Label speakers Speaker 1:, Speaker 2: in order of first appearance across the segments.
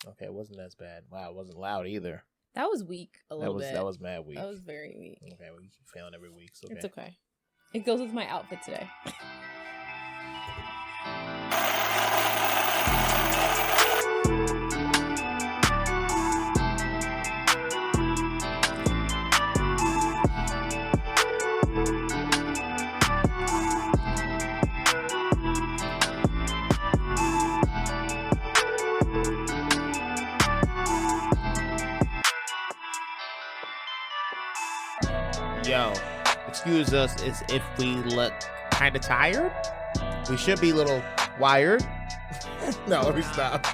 Speaker 1: Okay, it wasn't as bad. Wow, it wasn't loud either.
Speaker 2: That was weak a little bit.
Speaker 1: That was mad weak.
Speaker 2: That was very weak.
Speaker 1: Okay, well, you keep failing every week. So
Speaker 2: It's okay. It goes with my outfit today.
Speaker 1: Yo, excuse us if we look kind of tired. We should be a little wired. No, let me stop.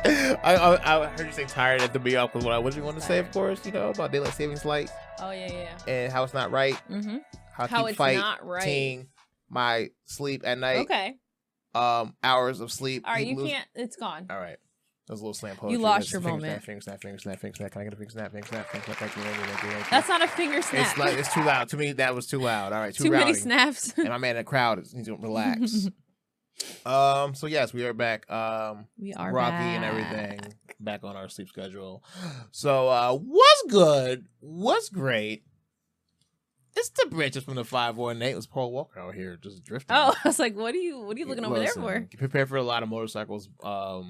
Speaker 1: I heard you say tired at the be off because what you want to say, of course, about daylight savings light.
Speaker 2: Oh, yeah.
Speaker 1: And how it's not right.
Speaker 2: Mm-hmm.
Speaker 1: How
Speaker 2: it's not right.
Speaker 1: My sleep at night.
Speaker 2: Okay.
Speaker 1: Hours of sleep.
Speaker 2: All right, you can't. It's gone.
Speaker 1: All right. That was a little slam poetry.
Speaker 2: You lost your moment.
Speaker 1: Finger snap. Can I get a finger snap? Thank you.
Speaker 2: That's not a finger snap.
Speaker 1: It's too loud. To me, that was too loud. All right,
Speaker 2: too many snaps.
Speaker 1: And my man in the crowd needs to relax. So yes, we are back.
Speaker 2: We are
Speaker 1: Rocky
Speaker 2: back.
Speaker 1: And everything back on our sleep schedule. So what's good? What's great? It's the bridges from the 518. It was Paul Walker out here just drifting.
Speaker 2: Oh, I was like, what are you looking over there for?
Speaker 1: Prepare for a lot of motorcycles.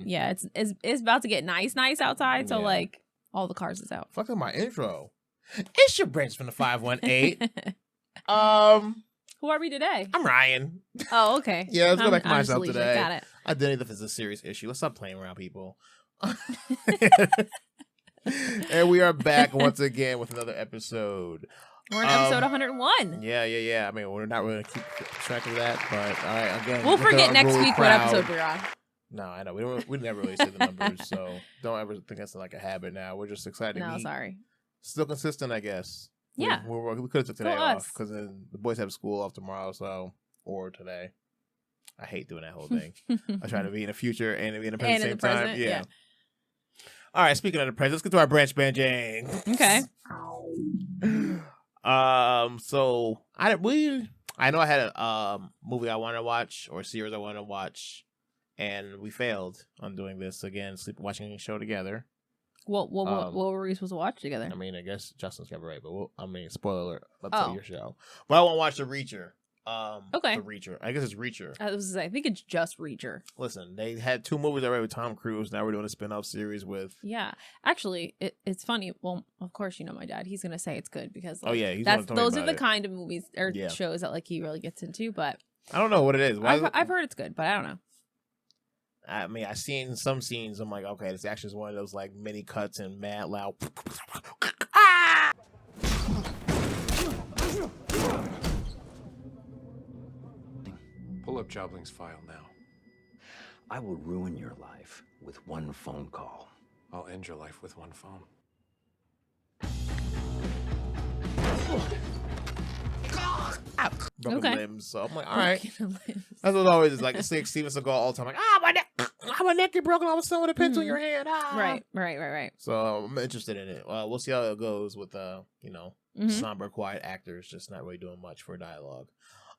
Speaker 2: Yeah, it's about to get nice outside, so like all the cars is out.
Speaker 1: Fuck up my intro. It's your bridges from the 518.
Speaker 2: Who are we today?
Speaker 1: I'm Ryan.
Speaker 2: Oh, okay.
Speaker 1: Yeah, let's go back to myself
Speaker 2: Alicia.
Speaker 1: today.
Speaker 2: Got it.
Speaker 1: Identity theft is a serious issue. Let's stop playing around, people. And we are back once again with another episode.
Speaker 2: We're in episode 101.
Speaker 1: Yeah. I mean, we're not really going to keep track of that, but all right, again.
Speaker 2: We'll forget next week what episode we're on.
Speaker 1: No, I know. We never really say the numbers, so don't ever think that's like a habit now. We're just excited to meet.
Speaker 2: Sorry.
Speaker 1: Still consistent, I guess.
Speaker 2: Yeah.
Speaker 1: We could have took today off because then the boys have school off tomorrow, or today. I hate doing that whole thing. I try to be in the future and be in the present at the same time. Yeah. All right, speaking of the present, let's get to our branch banjing.
Speaker 2: Okay.
Speaker 1: So I know I had a movie I wanted to watch or a series I wanted to watch, and we failed on doing this again. Watching a show together.
Speaker 2: What were we supposed to watch together?
Speaker 1: I mean, I guess Justin's Caberet, but spoiler alert. Let's tell your show. But I want to watch The Reacher.
Speaker 2: Okay.
Speaker 1: The Reacher. I guess it's Reacher.
Speaker 2: I think it's just Reacher.
Speaker 1: Listen, they had 2 movies already with Tom Cruise. Now we're doing a spin-off series with...
Speaker 2: Yeah. Actually, it's funny. Well, of course, my dad. He's going to say it's good because... Like,
Speaker 1: he's
Speaker 2: those are the kind of movies or shows that like he really gets into, but...
Speaker 1: I don't know what it is.
Speaker 2: I've heard it's good, but I don't know.
Speaker 1: I mean, I've seen some scenes. I'm like, okay, this actually is one of those like mini cuts and mad loud...
Speaker 3: Pull up Jobling's file now.
Speaker 4: I will ruin your life with one phone call.
Speaker 3: I'll end your life with one phone.
Speaker 1: Broken limbs. So I'm like, all right. That's what always is like. Steven Seagal all the time. Like, my neck get broken all of a sudden with a pencil in your hand.
Speaker 2: Right.
Speaker 1: So I'm interested in it. We'll see how it goes with somber, quiet actors just not really doing much for dialogue.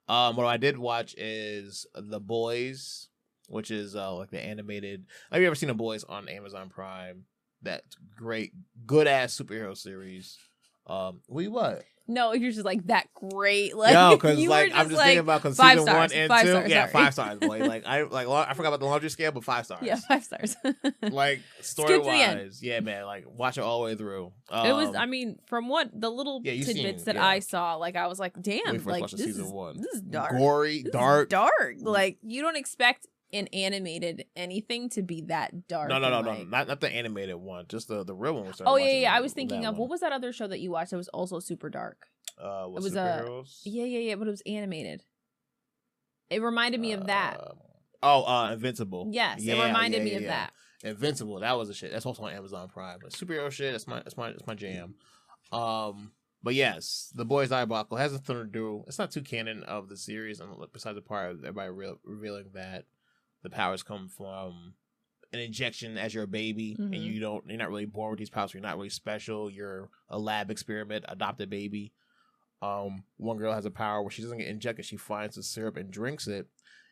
Speaker 1: What I did watch is The Boys, which is like the animated. Have you ever seen The Boys on Amazon Prime? That great, good ass superhero series. What?
Speaker 2: No, you're just like that great. Like,
Speaker 1: no, because like I'm just thinking about because season 1 and 2.
Speaker 2: Stars,
Speaker 1: 5 stars, boy. I forgot about the laundry scale, but 5 stars.
Speaker 2: Yeah, 5 stars.
Speaker 1: Like story wise, yeah, man. Like watch it all the way through.
Speaker 2: It was, I mean, from what the little tidbits that I saw, like I was like, damn, like this is dark,
Speaker 1: gory, dark.
Speaker 2: Like you don't expect an animated anything to be that dark.
Speaker 1: No, not the animated one, just the real one.
Speaker 2: I was thinking of what was that other show that you watched that was also super dark?
Speaker 1: It was superheroes.
Speaker 2: But it was animated. It reminded me of that.
Speaker 1: Invincible.
Speaker 2: Yes, it reminded me of that.
Speaker 1: Invincible. That was a shit. That's also on Amazon Prime. But superhero shit. That's my jam. But yes, The Boys Diabolical has nothing to do. It's not too canon of the series, besides the part of everybody revealing that the powers come from an injection as you're a baby, and you're not really born with these powers. You're not really special. You're a lab experiment, adopted baby. One girl has a power where she doesn't get injected. She finds the syrup and drinks it,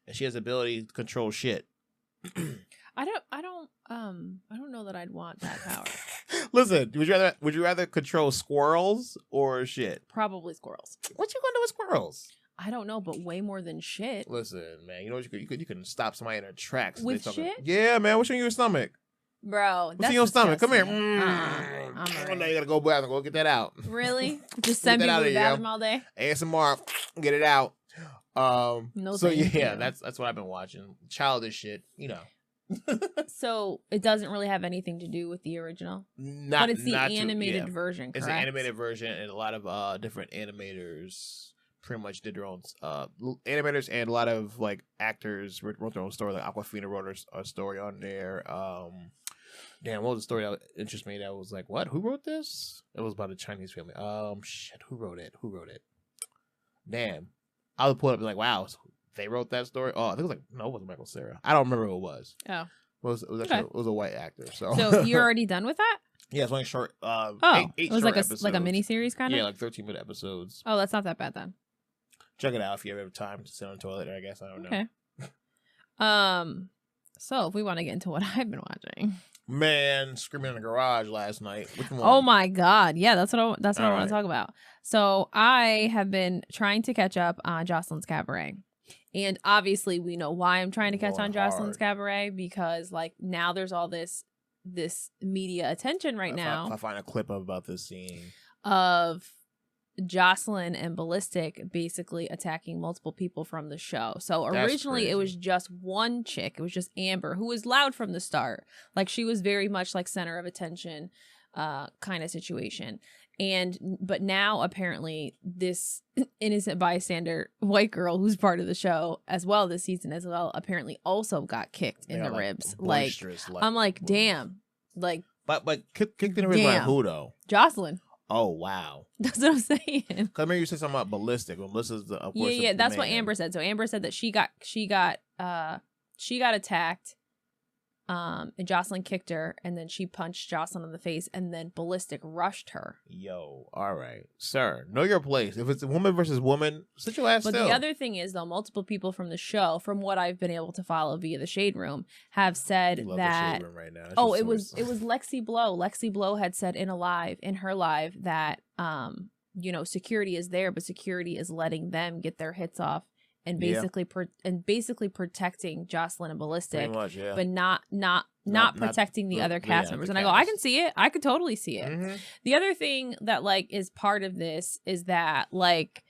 Speaker 1: and she has the ability to control shit.
Speaker 2: I don't don't know that I'd want that power.
Speaker 1: Listen, would you rather control squirrels or shit?
Speaker 2: Probably squirrels.
Speaker 1: What you gonna do with squirrels?
Speaker 2: I don't know, but way more than shit.
Speaker 1: Listen, man, you know what you can stop somebody in their tracks
Speaker 2: with shit.
Speaker 1: Yeah, man, what's in your stomach?
Speaker 2: Bro,
Speaker 1: what's in your stomach? Come here.
Speaker 2: Right.
Speaker 1: Now you gotta go back and go get that out.
Speaker 2: Really? Just send me to the bathroom all day.
Speaker 1: ASMR, get it out.
Speaker 2: No.
Speaker 1: So yeah, that's what I've been watching. Childish shit, you know.
Speaker 2: So it doesn't really have anything to do with the original, but it's the animated version. Correct? It's the animated
Speaker 1: version, and a lot of different animators pretty much did their own animators, and a lot of like actors wrote their own story. Like Aquafina wrote a story on there. Damn, what was the story that interested me? That was like, what? Who wrote this? It was about a Chinese family. Shit, who wrote it? Damn, I would pull it up and be like, wow. They wrote that story. Oh, I think it was like, no, it wasn't Michael Cera. I don't remember who it was.
Speaker 2: Oh.
Speaker 1: It was a white actor. So
Speaker 2: you're already done with that?
Speaker 1: Yeah, it's only short.
Speaker 2: Eight it was like
Speaker 1: episodes.
Speaker 2: Like a mini series kind of.
Speaker 1: Yeah, like 13-minute episodes.
Speaker 2: Oh, that's not that bad then.
Speaker 1: Check it out if you ever have time to sit on the toilet. I guess I don't know.
Speaker 2: Okay. So if we want to get into what I've been watching,
Speaker 1: man, Screaming in the Garage last night.
Speaker 2: Oh my god, yeah, that's what I want to talk about. So I have been trying to catch up on Joseline's Caberet. And obviously we know why I'm trying to catch on Joseline's Caberet, because like now there's all this media attention now.
Speaker 1: I find a clip about this scene
Speaker 2: of Joseline and Ballistic basically attacking multiple people from the show. So originally it was just one chick. It was just Amber, who was loud from the start. Like she was very much like center of attention kind of situation. But now apparently this innocent bystander white girl who's part of the show as well this season as well apparently also got kicked in the ribs. Like I'm like, damn. Like
Speaker 1: but kicked in the ribs by who though?
Speaker 2: Joseline.
Speaker 1: Oh wow.
Speaker 2: That's what I'm saying. Cause
Speaker 1: I remember you said something about Ballistic. When Ballistic's of course.
Speaker 2: Yeah, that's what Amber said. So Amber said that she got attacked. And Joseline kicked her, and then she punched Joseline in the face, and then Ballistic rushed her.
Speaker 1: Yo, all right, sir, know your place. If it's a woman versus woman, sit your ass
Speaker 2: But
Speaker 1: still.
Speaker 2: the other thing is, though, multiple people from the show, from what I've been able to follow via the Shade Room, have said that. The Shade Room right now. It was Lexi Blow. Lexi Blow had said in her live that security is there, but security is letting them get their hits off. And basically, protecting Joseline and Ballistic, much, but not protecting the other cast members. And I go, I can see it. I could totally see it. Mm-hmm. The other thing that like is part of this is that like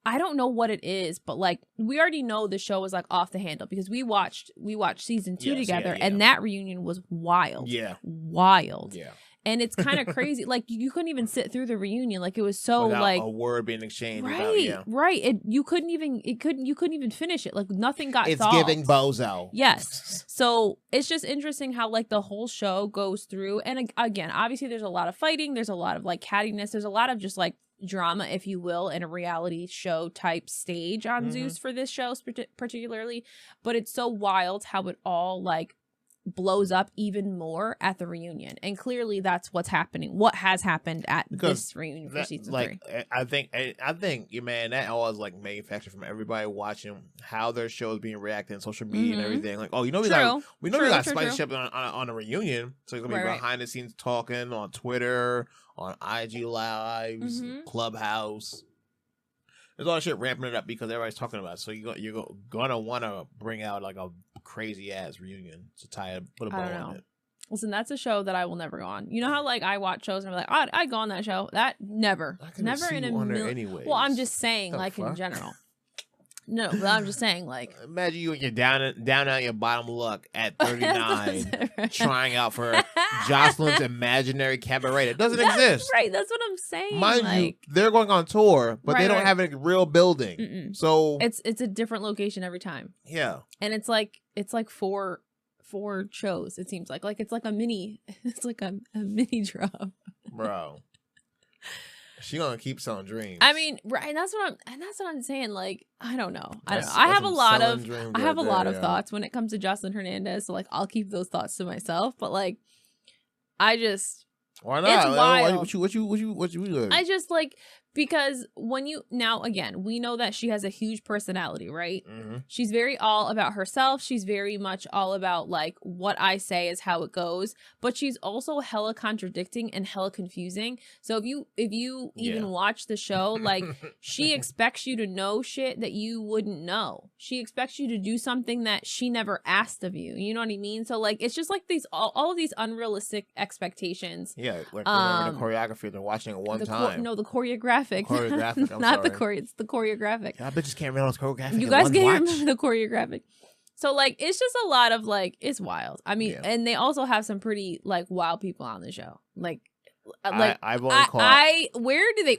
Speaker 2: I don't know what it is, but like we already know the show was like off the handle because we watched season 2 together, and that reunion was wild. Yeah, wild. Yeah. And it's kind of crazy. Like you couldn't even sit through the reunion. Like it was so without like
Speaker 1: a word being exchanged.
Speaker 2: Right, right. You couldn't even finish it. Like nothing got.
Speaker 1: It's
Speaker 2: solved.
Speaker 1: Giving bozo.
Speaker 2: Yes. So it's just interesting how like the whole show goes through. And again, obviously there's a lot of fighting. There's a lot of like cattiness. There's a lot of just like drama, if you will, in a reality show type stage on Zeus for this show particularly. But it's so wild how it all like blows up even more at the reunion, and clearly that's what has happened at this reunion for season 3.
Speaker 1: I think man, that all is like manufactured from everybody watching how their show is being reacted on social media and everything. Like, oh, we got spicy shit on a reunion, so it's gonna be behind the scenes talking on Twitter, on IG Lives, Clubhouse. There's all that shit ramping it up because everybody's talking about it. So you're gonna want to bring out like a crazy ass reunion to put a bow on it.
Speaker 2: Listen, that's a show that I will never go on. You know how like I watch shows and I'm like, oh, I'd go on that show. That never in a million. Well, I'm just saying, like in general. No, but I'm just saying, like,
Speaker 1: imagine you and you're down on your bottom luck at 39, trying out for Joseline's imaginary cabaret. It doesn't exist.
Speaker 2: Right, that's what I'm saying.
Speaker 1: Mind you, they're going on tour, but they don't have a real building. Mm-mm. So
Speaker 2: it's a different location every time.
Speaker 1: Yeah,
Speaker 2: and it's like four shows. It seems like it's like a mini drop,
Speaker 1: bro. She gonna keep selling dreams.
Speaker 2: I mean, right? That's what I'm saying. Like, I don't know. I have a lot of thoughts when it comes to Joseline Hernandez. So like, I'll keep those thoughts to myself. But like, I just
Speaker 1: why not?
Speaker 2: It's wild.
Speaker 1: What you doing?
Speaker 2: I just like Because again, we know that she has a huge personality, right?
Speaker 1: Mm-hmm.
Speaker 2: She's very all about herself. She's very much all about like what I say is how it goes. But she's also hella contradicting and hella confusing. So if you even watch the show, like she expects you to know shit that you wouldn't know. She expects you to do something that she never asked of you. You know what I mean? So like it's just like these all of these unrealistic expectations.
Speaker 1: Yeah, like remember the choreography. They're watching it one time.
Speaker 2: The choreographic.
Speaker 1: Choreographic. I'm
Speaker 2: Not
Speaker 1: sorry.
Speaker 2: It's the choreographic.
Speaker 1: I bitches can't remember those choreographic.
Speaker 2: You guys can't remember the choreographic. So like it's just a lot of like it's wild. I mean, and they also have some pretty like wild people on the show. Like
Speaker 1: I've only caught.
Speaker 2: Where do they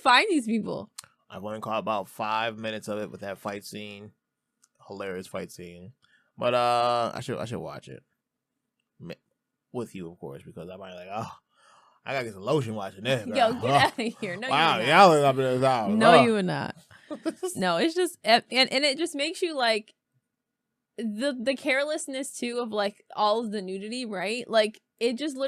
Speaker 2: find these people?
Speaker 1: I've only caught about 5 minutes of it with that fight scene. Hilarious fight scene. But I should watch it with you, of course, because I might like I gotta get some lotion watching this.
Speaker 2: Yo, get out of here. No,
Speaker 1: wow,
Speaker 2: y'all
Speaker 1: are up in this house.
Speaker 2: No, you would not. No, it's just and it just makes you like the carelessness too of like all of the nudity, right? Like it just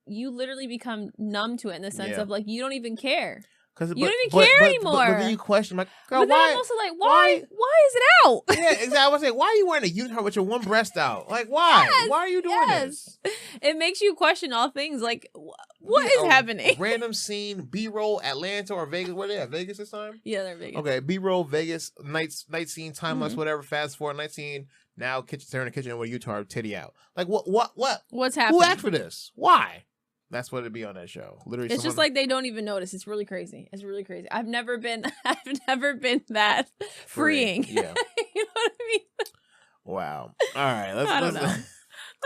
Speaker 2: you literally become numb to it in the sense of like you don't even care. You don't even care anymore.
Speaker 1: But then you question, like, girl,
Speaker 2: but then
Speaker 1: why?
Speaker 2: I'm also like, why is it out?
Speaker 1: Yeah, exactly. I was like, why are you wearing a unitard with your one breast out? Like, why?
Speaker 2: Yes,
Speaker 1: why are you doing this?
Speaker 2: It makes you question all things. Like, what is happening?
Speaker 1: Random scene, B-roll, Atlanta or Vegas. Where they at? Vegas this time?
Speaker 2: Yeah, they're Vegas.
Speaker 1: Okay, B-roll, Vegas, night scene, timeless, whatever. Fast forward, night scene. Now, turn the kitchen with a unitard, titty out. Like, what?
Speaker 2: What's happening?
Speaker 1: Who asked for this? Why? That's what it'd be on that show. Literally,
Speaker 2: it's just like they don't even notice. It's really crazy. It's really crazy. I've never been that freeing.
Speaker 1: Yeah.
Speaker 2: You know what I mean?
Speaker 1: Wow. All right.
Speaker 2: I don't know.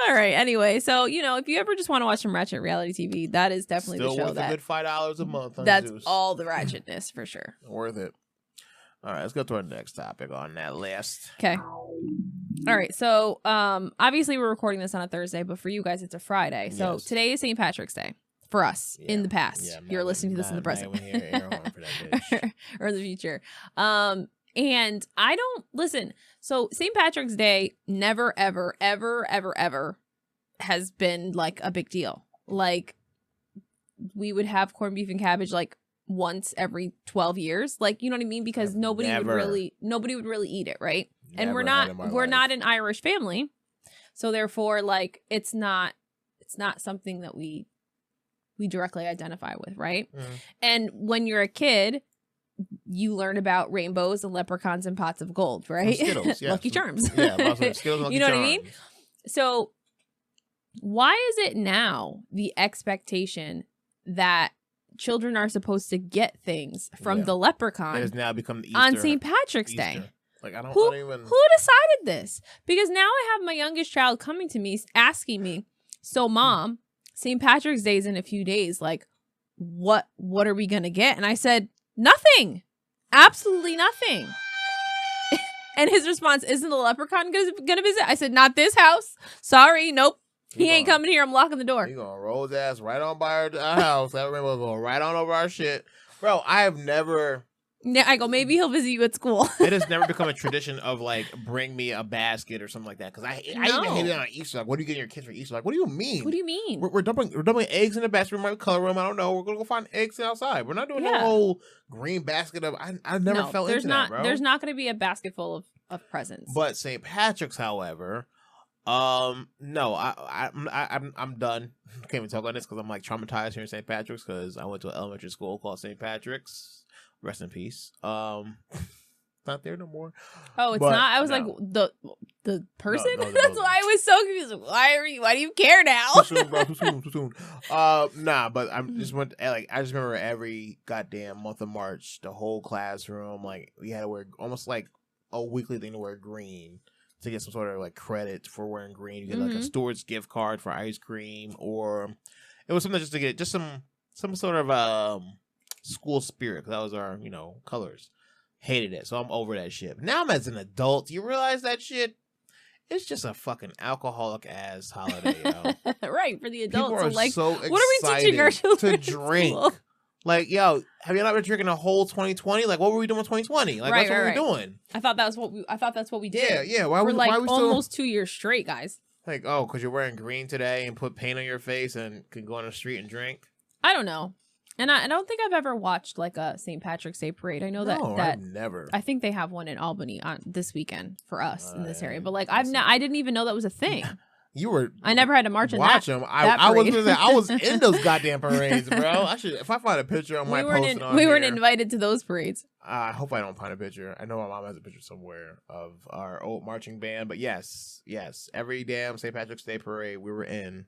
Speaker 2: All right. Anyway, so if you ever just want to watch some ratchet reality TV, that is definitely
Speaker 1: still
Speaker 2: the show.
Speaker 1: Worth a good $5 a month.
Speaker 2: That's
Speaker 1: Zeus.
Speaker 2: all the ratchetness for sure.
Speaker 1: Worth it. All right, let's go to our next topic on that list.
Speaker 2: Okay. All right. So, obviously we're recording this on a Thursday, but for you guys, it's a Friday. So today is St. Patrick's Day for us in the past. Yeah, you're listening to this in the present or in the future. And I don't listen. So St. Patrick's Day never, ever, ever, ever, ever has been like a big deal. Like we would have corned beef and cabbage like once every 12 years, like, you know what I mean? Because nobody would really eat it, right? And we're not an Irish family, so therefore like it's not something that we directly identify with, right? And when you're a kid, you learn about rainbows and leprechauns and pots of gold, right?
Speaker 1: Skittles,
Speaker 2: Lucky Charms.
Speaker 1: Yeah, Skittles, Lucky
Speaker 2: you know
Speaker 1: Charms.
Speaker 2: what I mean? So why is it now the expectation that children are supposed to get things from the leprechaun
Speaker 1: it has now become Easter,
Speaker 2: on St. Patrick's Day?
Speaker 1: Like
Speaker 2: who decided this? Because now I have my youngest child coming to me asking me, so Mom, St. Patrick's Day is in a few days. Like, what are we gonna get? And I said, nothing. Absolutely nothing. And his response, isn't the leprechaun gonna visit? I said, not this house. Sorry, nope. He ain't coming here. I'm locking the door.
Speaker 1: He gonna roll his ass right on by our house. That rainbow going right on over our shit. Bro, I have never...
Speaker 2: I go, maybe he'll visit you at school.
Speaker 1: It has never become a tradition of like, bring me a basket or something like that. Because I even hate it on Easter. Like, what are you getting your kids for Easter? Like, what do you mean?
Speaker 2: What do you mean?
Speaker 1: We're dumping eggs in the basket. We might color them. I don't know. We're gonna go find eggs outside. We're not doing the whole green basket of... I never fell into that, bro.
Speaker 2: There's not going to be a basket full of presents.
Speaker 1: But St. Patrick's, however... no, I'm done. Can't even talk about this because I'm like traumatized here in St. Patrick's because I went to an elementary school called St. Patrick's. Rest in peace. Not there no more.
Speaker 2: Oh, it's not. I was like the person. No, that's why I was so confused. Why do you care now?
Speaker 1: Too soon. Nah, but I just remember every goddamn month of March, the whole classroom, like we had to wear almost like a weekly thing to wear green. To get some sort of like credit for wearing green, you get like a Stewart's gift card for ice cream, or it was something just to get just some sort of school spirit because that was our colors. Hated it, so I'm over that shit. But now I'm as an adult, you realize that shit. It's just a fucking alcoholic ass holiday,
Speaker 2: right for the adults.
Speaker 1: People are
Speaker 2: like,
Speaker 1: so
Speaker 2: what are we teaching our children
Speaker 1: to drink? Like, yo, have you not been drinking a whole 2020? Like, what were we doing in 2020? Like, that's what we were doing.
Speaker 2: I thought that's what we did.
Speaker 1: Yeah. Why we still
Speaker 2: almost 2 years straight, guys?
Speaker 1: Like, oh, because you're wearing green today and put paint on your face and can go on the street and drink?
Speaker 2: I don't know. And I don't think I've ever watched like a St. Patrick's Day parade. I know that
Speaker 1: I've never.
Speaker 2: I think they have one in Albany on this weekend for us in this area. But like I didn't even know that was a thing. I never had to march in that.
Speaker 1: Watch them. I was in those goddamn parades, bro. If I find a picture, I might post it on
Speaker 2: We weren't invited to those parades.
Speaker 1: I hope I don't find a picture. I know my mom has a picture somewhere of our old marching band. But yes, every damn St. Patrick's Day parade we were in.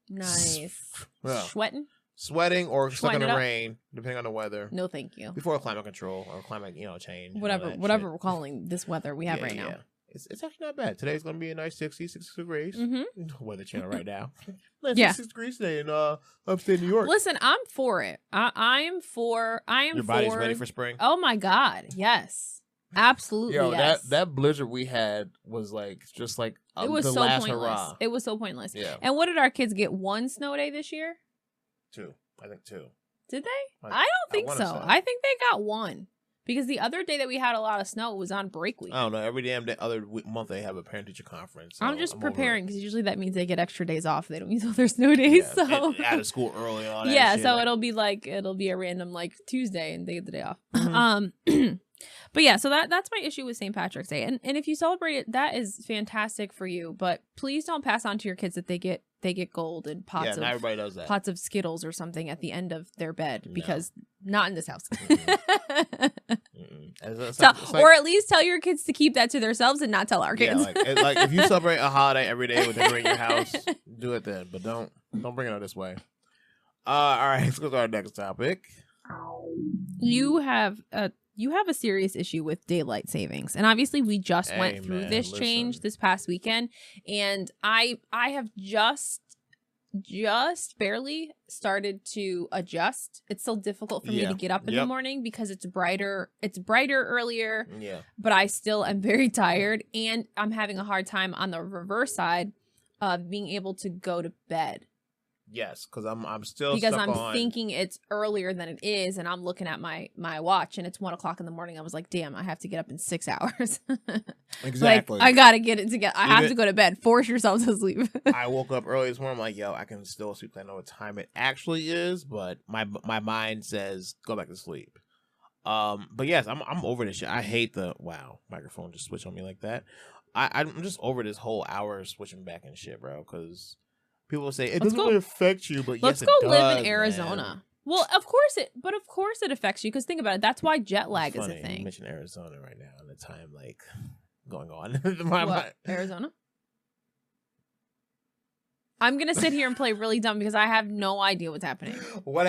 Speaker 2: Nice.
Speaker 1: Well,
Speaker 2: Sweating
Speaker 1: or stuck in the rain, depending on the weather.
Speaker 2: No, thank you.
Speaker 1: Before climate control or climate, change.
Speaker 2: Whatever we're calling this weather we have right now.
Speaker 1: It's actually not bad. Today's going to be a nice 66 degrees.
Speaker 2: Mm-hmm.
Speaker 1: Weather channel right now. 66 degrees today in upstate New York.
Speaker 2: Listen, I'm for it. I am for.
Speaker 1: Your body's ready for spring?
Speaker 2: Oh my God. Yes. Absolutely.
Speaker 1: Yo,
Speaker 2: yes.
Speaker 1: that blizzard we had was just like
Speaker 2: it was
Speaker 1: the
Speaker 2: so
Speaker 1: last
Speaker 2: pointless.
Speaker 1: hurrah.
Speaker 2: It was so pointless.
Speaker 1: Yeah.
Speaker 2: And what did our kids get? 1 snow day this year?
Speaker 1: 2. I think 2.
Speaker 2: Did they? I don't think so. I think they got 1. Because the other day that we had a lot of snow was on break week.
Speaker 1: I don't know. Every damn other month they have a parent-teacher conference. So
Speaker 2: I'm just preparing because usually that means they get extra days off. They don't use all their snow days.
Speaker 1: Yeah,
Speaker 2: so
Speaker 1: out of school early on.
Speaker 2: Yeah, so it'll be a random like Tuesday and they get the day off. But yeah, so that's my issue with St. Patrick's Day. And if you celebrate it, that is fantastic for you. But please don't pass on to your kids that they get gold and pots
Speaker 1: not everybody does that.
Speaker 2: Pots of Skittles or something at the end of their bed because not in this house. Or at least tell your kids to keep that to themselves and not tell our kids.
Speaker 1: Yeah, like if you celebrate a holiday every day with them in your house, do it then. But don't bring it out this way. All right, let's go to our next topic.
Speaker 2: You have a serious issue with daylight savings, and obviously we just went through this change this past weekend, and I have just barely started to adjust. It's still difficult for me to get up in the morning because it's brighter earlier.
Speaker 1: Yeah.
Speaker 2: But I still am very tired, and I'm having a hard time on the reverse side of being able to go to bed.
Speaker 1: Yes, because I'm still
Speaker 2: because
Speaker 1: stuck
Speaker 2: I'm thinking it's earlier than it is, and I'm looking at my watch, and it's 1:00 in the morning. I was like, "Damn, I have to get up in 6 hours."
Speaker 1: Exactly.
Speaker 2: I gotta get it together. I have to go to bed. Force yourself to sleep.
Speaker 1: I woke up early this morning. I'm like, "Yo, I can still sleep. I know what time it actually is, but my mind says go back to sleep." But yes, I'm over this shit. I hate microphone just switch on me like that. I'm just over this whole hour switching back and shit, bro, because people say it doesn't really affect you, but
Speaker 2: let's
Speaker 1: yes,
Speaker 2: go
Speaker 1: it does,
Speaker 2: live in Arizona. Man. Well, of course it affects you because think about it. That's why jet lag is a thing.
Speaker 1: You mentioned Arizona right now, and the time going on.
Speaker 2: What? Arizona? I'm gonna sit here and play really dumb because I have no idea what's happening.
Speaker 1: What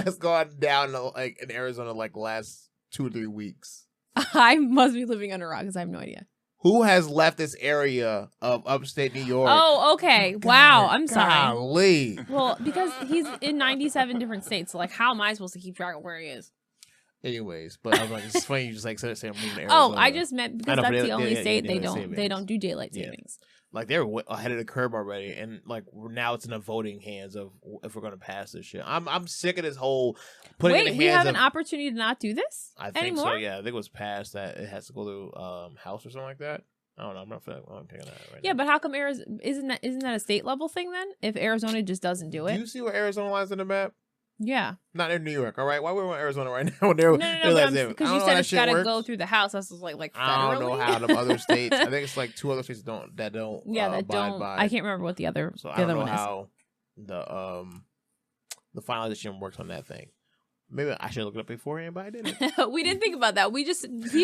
Speaker 1: has gone down in Arizona last 2 or 3 weeks?
Speaker 2: I must be living under a rock because I have no idea.
Speaker 1: Who has left this area of upstate New York?
Speaker 2: Oh, okay. Wow. I'm sorry.
Speaker 1: Golly.
Speaker 2: Well, because he's in 97 different states. So, how am I supposed to keep track of where he is?
Speaker 1: Anyways, but I was like, it's funny you just say I'm moving to Arizona.
Speaker 2: Oh, I just meant because that's the only state they don't do daylight savings.
Speaker 1: They're ahead of the curve already, and now it's in the voting hands of if we're going to pass this shit. I'm sick of this whole putting. Wait,
Speaker 2: we have an opportunity to not do this.
Speaker 1: I think so. Yeah, I think it was passed that it has to go through House or something like that. I don't know. I'm not picking that right now.
Speaker 2: But how come Arizona isn't that a state level thing then? If Arizona just doesn't do it,
Speaker 1: do you see where Arizona lies on the map?
Speaker 2: Yeah,
Speaker 1: not in New York. All right, why we're in Arizona right now? No,
Speaker 2: because you said it's got to go through the House. I was like federally.
Speaker 1: I don't know how the other states. I think it's 2 other states that don't.
Speaker 2: Yeah, that don't. By. I can't remember what the other.
Speaker 1: So
Speaker 2: the
Speaker 1: I don't
Speaker 2: other
Speaker 1: know
Speaker 2: one
Speaker 1: how the finalization works on that thing. Maybe I should look it up beforehand, but I didn't.
Speaker 2: We didn't think about that. He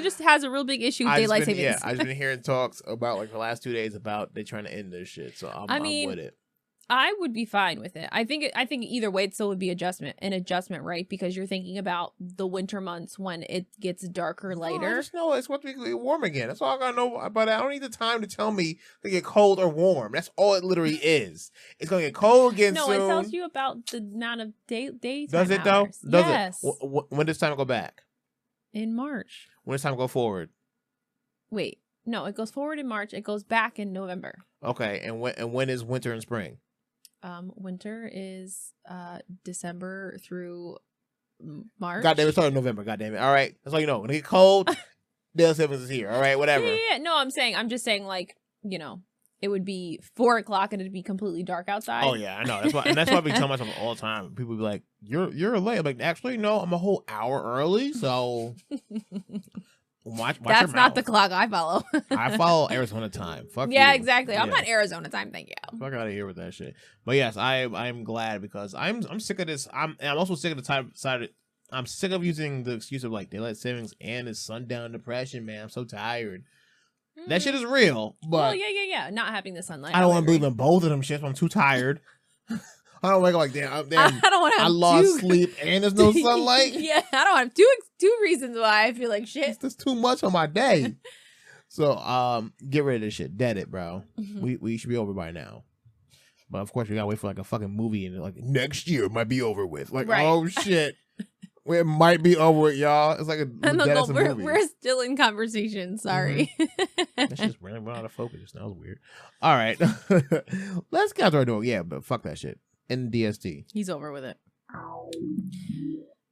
Speaker 2: just has a real big issue with daylight savings.
Speaker 1: Yeah, I've been hearing talks about the last 2 days about they trying to end this shit. So I'm with it.
Speaker 2: I would be fine with it. I think either way it still would be an adjustment, right? Because you're thinking about the winter months when it gets darker, lighter.
Speaker 1: I just know it's supposed to be warm again. That's all I gotta know about it. I don't need the time to tell me to get cold or warm. That's all it literally is. It's gonna get cold again soon.
Speaker 2: No, it tells you about the amount of daytime
Speaker 1: Does it though? Does it? When does time go back?
Speaker 2: In March.
Speaker 1: When does time go forward?
Speaker 2: Wait, no, it goes forward in March. It goes back in November.
Speaker 1: Okay, and when is winter and spring?
Speaker 2: Winter is December through March.
Speaker 1: God damn it, it's starting November. God damn it. All right, that's all you know. When it gets cold, daylight savings is here. All right, whatever.
Speaker 2: Yeah. No, I'm just saying, it would be 4 o'clock and it'd be completely dark outside.
Speaker 1: Oh yeah, I know. That's why I be telling myself all the time. People be like, "You're late." I'm like, actually, no, I'm a whole hour early. So watch
Speaker 2: That's
Speaker 1: your
Speaker 2: not
Speaker 1: mouth.
Speaker 2: the clock I follow.
Speaker 1: I follow Arizona time. Fuck
Speaker 2: yeah,
Speaker 1: you.
Speaker 2: exactly. I'm
Speaker 1: Yeah.
Speaker 2: not Arizona time. Thank you.
Speaker 1: Fuck out of here with that shit. But yes, I'm glad because I'm sick of this. I'm also sick of the side. I'm sick of using the excuse of like daylight savings and this sundown depression. Man, I'm so tired. That shit is real, but
Speaker 2: well, yeah. Not having the sunlight.
Speaker 1: I don't want to believe in both of them shit. I'm too tired. I don't wake up like damn.
Speaker 2: I don't want to have
Speaker 1: I lost sleep and there's no sunlight.
Speaker 2: Yeah, I don't have two reasons why I feel like shit.
Speaker 1: That's too much on my day. So get rid of this shit. Dead it, bro. We should be over by now. But of course we gotta wait for like a fucking movie and like next year it might be over with. Like oh shit. It might be over with, y'all. It's like a movie.
Speaker 2: We're still in conversation. Sorry.
Speaker 1: That's just really went out of focus. Just that was weird. All right, let's get out our door. Yeah, but fuck that shit. NDST.
Speaker 2: He's over with it.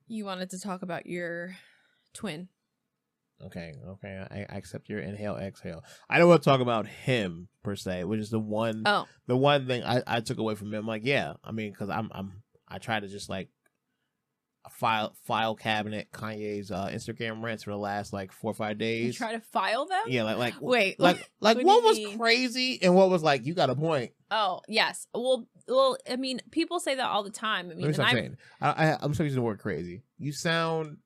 Speaker 2: You wanted to talk about your twin.
Speaker 1: Okay. I accept your inhale, exhale. I don't want to talk about him per se, which is the one thing I took away from him. Like, yeah, I mean, because I try to just like file cabinet Kanye's Instagram rants for the last like 4 or 5 days.
Speaker 2: You try to file them?
Speaker 1: Yeah, like
Speaker 2: wait,
Speaker 1: like what was crazy and what was like you got a point.
Speaker 2: Oh yes, well, I mean, people say that all the time. I mean,
Speaker 1: I'm still using the word crazy. You sound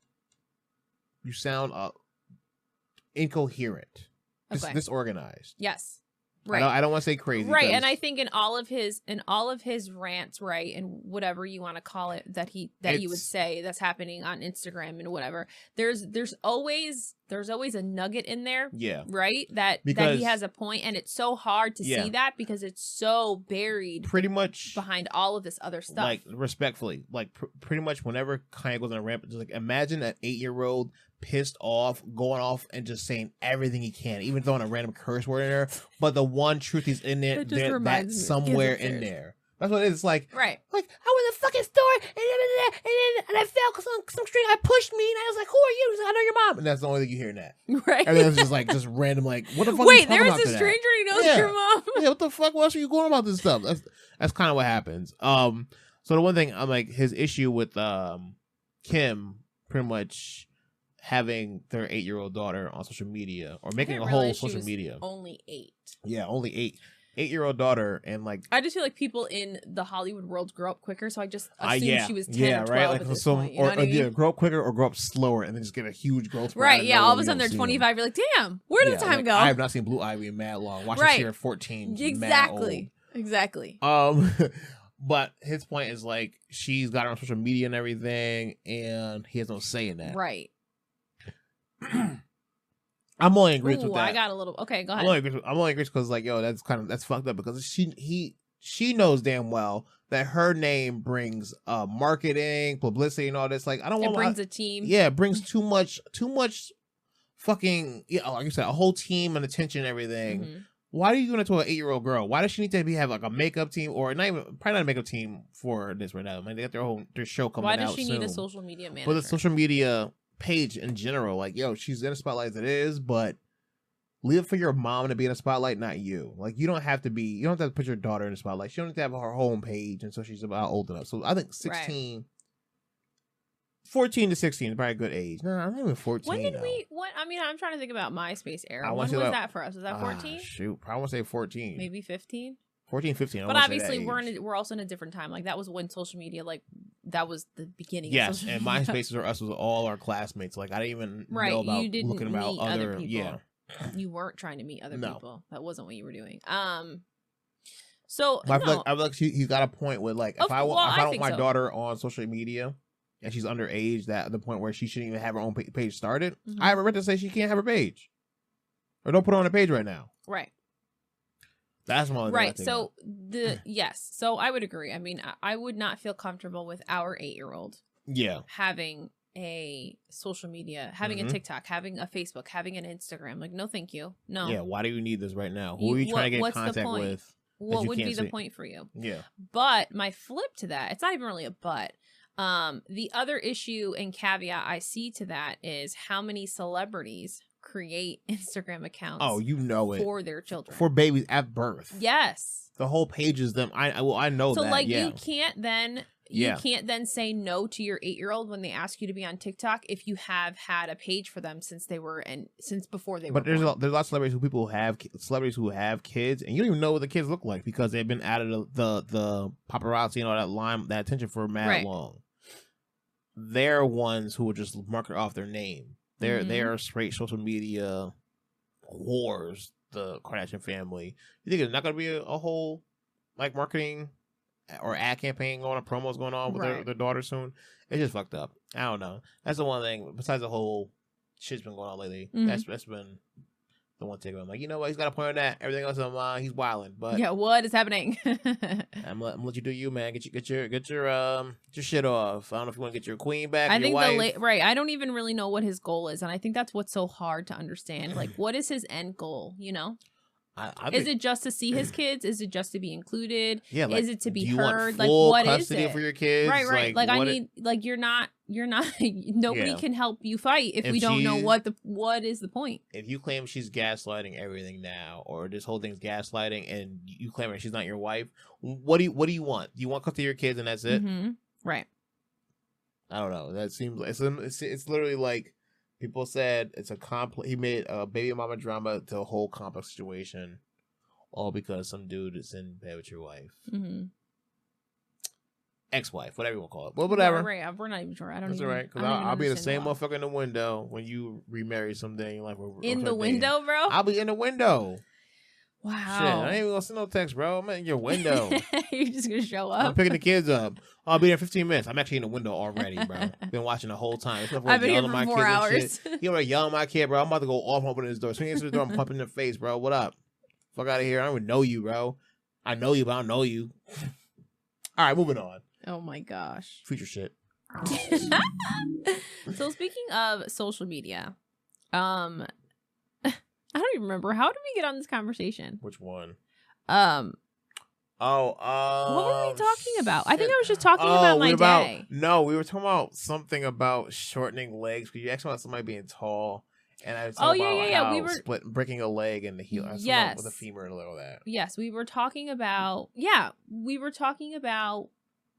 Speaker 1: incoherent, disorganized.
Speaker 2: Yes. Right.
Speaker 1: I don't want to say crazy.
Speaker 2: Right. And I think in all of his rants, right, and whatever you want to call it that he would say that's happening on Instagram and whatever, there's always a nugget in there. Yeah. Right? That he has a point, and it's so hard to see that because it's so buried
Speaker 1: pretty much
Speaker 2: behind all of this other stuff.
Speaker 1: Like respectfully, like pretty much whenever Kanye goes on a rant, just like imagine an 8-year-old pissed off, going off and just saying everything he can, even throwing a random curse word in there. But the one truth he's in there, that's somewhere in there. That's what it is. It's like, right. Like, I was a fucking store and I fell because some string I pushed me and I was like, who are you? He's like, I know your mom. And that's the only thing you hear in that. Right. And then it's just random, like, what the fuck?
Speaker 2: Wait, there is a stranger who knows your mom.
Speaker 1: Yeah, what the fuck? What else are you going about this stuff? That's kind of what happens. So the one thing I'm like, his issue with Kim pretty much having their 8-year-old daughter on social media or making a whole social media.
Speaker 2: Only 8.
Speaker 1: Yeah, only 8. 8-year-old daughter, and like
Speaker 2: I just feel like people in the Hollywood world grow up quicker, so I just assumed she was 10 or 12
Speaker 1: right? Like
Speaker 2: at this point. You know what I mean?
Speaker 1: Yeah, grow up quicker or grow up slower, and then just get a huge growth.
Speaker 2: Right? Yeah. All of a sudden they're 25. You're like, damn, where did the time go?
Speaker 1: I have not seen Blue Ivy in mad long. Watched her here at 14.
Speaker 2: Exactly.
Speaker 1: But his point is like she's got her on social media and everything, and he has no say in that.
Speaker 2: Right.
Speaker 1: I'm only agreeing with that.
Speaker 2: I got a little. Okay, go ahead.
Speaker 1: I'm only agreeing because like, yo, that's fucked up because she knows damn well that her name brings marketing, publicity, and all this. Like, I don't want. It
Speaker 2: brings a team.
Speaker 1: Yeah, it brings too much fucking. Yeah, like you said, a whole team and attention and everything. Mm-hmm. Why are you doing it to an 8-year-old girl? Why does she need to have like a makeup team or probably not a makeup team for this right now? I mean, they got their show coming out.
Speaker 2: Why does she need a social media manager?
Speaker 1: But the social media page in general, like, yo, she's in a spotlight as it is, but leave it for your mom to be in a spotlight, not you. Like, you don't have to put your daughter in a spotlight. She don't have to have her home page until she's about old enough. So I think 14 to 16 is probably a good age. No, I'm not even 14.
Speaker 2: When did I mean, I'm trying to think about MySpace era. When was that for us? Was that 14?
Speaker 1: Shoot, I want to say 14.
Speaker 2: Maybe 15?
Speaker 1: 14, 15.
Speaker 2: But obviously, we're also in a different time. Like, that was when social media, like, that was the beginning.
Speaker 1: Yes, and MySpace or us was all our classmates. Like, I didn't even know about looking about other people. Yeah.
Speaker 2: You weren't trying to meet other people. That wasn't what you were doing. So
Speaker 1: I feel like he's got a point with like if I want my daughter on social media and she's underage, that the point where she shouldn't even have her own page started. Mm-hmm. I have a right to say she can't have her page, or don't put her on a page right now.
Speaker 2: Right.
Speaker 1: That's my
Speaker 2: right. So so I would agree. I mean, I would not feel comfortable with our 8-year-old.
Speaker 1: Yeah.
Speaker 2: Having a social media, having a TikTok, having a Facebook, having an Instagram. Like, no, thank you. No.
Speaker 1: Yeah. Why do you need this right now? Who are you trying to get in contact with?
Speaker 2: What would be the point for you?
Speaker 1: Yeah.
Speaker 2: But my flip to that, it's not even really a but. The other issue and caveat I see to that is how many celebrities create Instagram accounts.
Speaker 1: Oh, you know it.
Speaker 2: For their children.
Speaker 1: For babies at birth.
Speaker 2: Yes.
Speaker 1: The whole page is them. I know that.
Speaker 2: So like
Speaker 1: yeah.
Speaker 2: you can't then say no to your 8-year-old when they ask you to be on TikTok if you have had a page for them since before they were
Speaker 1: But there's
Speaker 2: born.
Speaker 1: there's a lot of celebrities who have kids, and you don't even know what the kids look like because they've been out of the paparazzi and all that attention for mad long. They're ones who will just market off their name. They are straight social media whores. The Kardashian family. You think it's not going to be a whole like marketing or ad campaign going on, promos going on with their daughter soon? It's just fucked up. I don't know. That's the one thing. Besides the whole shit's been going on lately. That's been the one takeaway. I'm like, you know what? He's got a point on that. Everything else, he's wilding. But
Speaker 2: yeah, what is happening?
Speaker 1: I'm gonna let you do you, man. Get your shit off. I don't know if you want to get your queen back.
Speaker 2: I
Speaker 1: your
Speaker 2: think
Speaker 1: wife.
Speaker 2: I don't even really know what his goal is, and I think that's what's so hard to understand. Like, what is his end goal? You know. Is it just to see his kids? Is it just to be included?
Speaker 1: Yeah, like,
Speaker 2: is it to be
Speaker 1: do you
Speaker 2: heard?
Speaker 1: Want
Speaker 2: like
Speaker 1: full
Speaker 2: what
Speaker 1: custody
Speaker 2: is it
Speaker 1: for your kids?
Speaker 2: Right. Like I need you're not nobody can help you fight if we don't know what is the point.
Speaker 1: If you claim she's gaslighting everything now, or this whole thing's gaslighting, and you claim she's not your wife, what do you want? Do you want custody of your kids and that's it?
Speaker 2: Right.
Speaker 1: I don't know. That seems like it's literally like. People said it's a he made a baby mama drama to a whole complex situation, all because some dude is in bed with your wife, ex-wife, whatever you want to call it. Well, whatever.
Speaker 2: Right. We're not even sure. I don't. That's
Speaker 1: all right. Because I'll be the same motherfucker in the window when you remarry someday in your life.
Speaker 2: In the window, bro.
Speaker 1: I'll be in the window.
Speaker 2: Wow.
Speaker 1: Shit, I ain't even gonna send no text, bro. I'm in your window.
Speaker 2: You're just gonna show up.
Speaker 1: I'm picking the kids up. I'll be there in 15 minutes. I'm actually in the window already, bro. Been watching the whole time.
Speaker 2: I've been here for 4 hours.
Speaker 1: He already yelling at my kid, bro. I'm about to go off opening his door. As soon as he answers the door, I'm pumping in the face, bro. What up? Fuck out of here. I don't even know you, bro. I know you, but I don't know you. All right, moving on.
Speaker 2: Oh my gosh.
Speaker 1: Future shit.
Speaker 2: So speaking of social media, I don't even remember. How did we get on this conversation?
Speaker 1: Which one?
Speaker 2: What were we talking about? I think I was just talking about my day.
Speaker 1: No, we were talking about something about shortening legs. Because you asked about somebody being tall, and I was talking about how we were breaking a leg and the heel.
Speaker 2: Yes,
Speaker 1: with a femur and all that.
Speaker 2: Yes, we were talking about.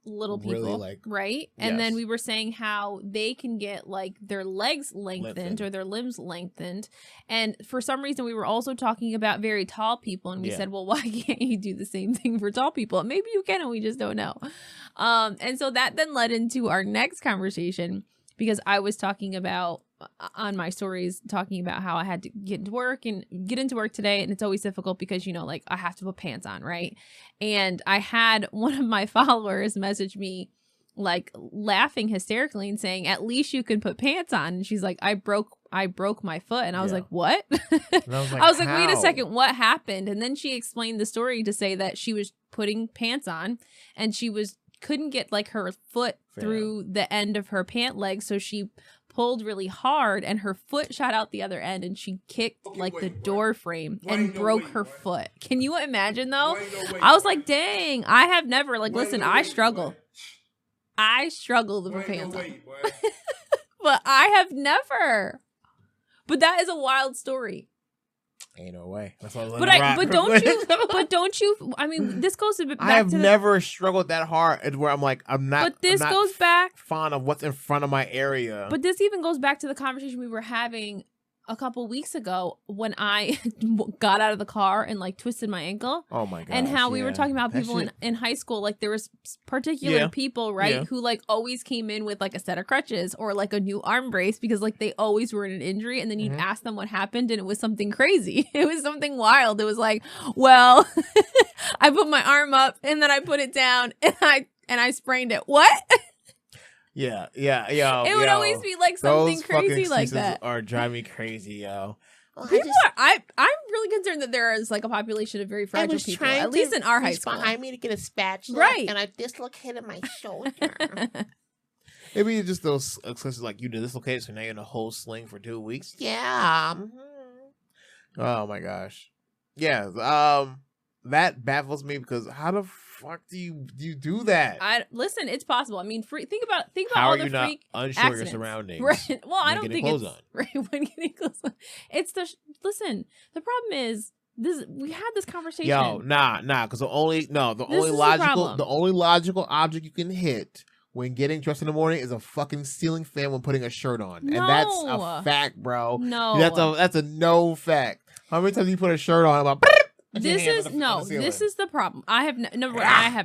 Speaker 2: Little people, really right? Yes. And then we were saying how they can get like their legs lengthened or their limbs lengthened. And for some reason, we were also talking about very tall people. And we said, well, why can't you do the same thing for tall people? Maybe you can, and we just don't know. And so that then led into our next conversation, because I was talking about on my stories, talking about how I had to get into work today. And it's always difficult because, like I have to put pants on. Right. And I had one of my followers message me like laughing hysterically and saying, at least you can put pants on. And she's like, I broke my foot. And I was like, what? I was like, wait a second, what happened? And then she explained the story to say that she was putting pants on and couldn't get like her foot through the end of her pant leg. So she pulled really hard and her foot shot out the other end and she kicked the door frame and broke her foot. Can you imagine though? I was like, dang, I have never listen, I struggle. I struggle to put pants on. But I have never. But that is a wild story.
Speaker 1: Ain't no way. That's
Speaker 2: but don't you? I mean, this goes back to.
Speaker 1: I have never struggled that hard where I'm like, I'm not.
Speaker 2: But this goes back
Speaker 1: fond of what's in front of my area.
Speaker 2: But this even goes back to the conversation we were having a couple weeks ago when I got out of the car and twisted my ankle. Oh my god! And how we were talking about people in high school, there was particular people, right, who always came in with a set of crutches or a new arm brace because they always were in an injury, and then you'd ask them what happened, and it was something crazy. It was something wild. It was well, I put my arm up and then I put it down and I sprained it. What?
Speaker 1: Yeah.
Speaker 2: It would always be something crazy like that.
Speaker 1: Or drive me crazy, yo.
Speaker 2: Well, I'm really concerned that there is a population of very fragile people, at least in our high school.
Speaker 5: Behind me to get a spatula,
Speaker 2: right?
Speaker 5: And I dislocated my shoulder.
Speaker 1: Maybe it's just those excesses you did dislocate, so now you're in a whole sling for 2 weeks.
Speaker 5: Yeah.
Speaker 1: Oh my gosh. Yeah. That baffles me because how the fuck do you do that?
Speaker 2: Listen, it's possible. I mean, think about
Speaker 1: How
Speaker 2: all
Speaker 1: are
Speaker 2: the
Speaker 1: you not
Speaker 2: freak
Speaker 1: unsure of your
Speaker 2: accidents.
Speaker 1: surroundings?
Speaker 2: Right. Well, I don't think
Speaker 1: clothes
Speaker 2: it's
Speaker 1: on.
Speaker 2: right when getting clothes on. It's listen. The problem is we had this conversation.
Speaker 1: Yo, nah, because the only logical object you can hit when getting dressed in the morning is a fucking ceiling fan when putting a shirt on.
Speaker 2: No.
Speaker 1: And that's a fact, bro.
Speaker 2: No.
Speaker 1: That's a no fact. How many times you put a shirt on about
Speaker 2: this is the problem. I have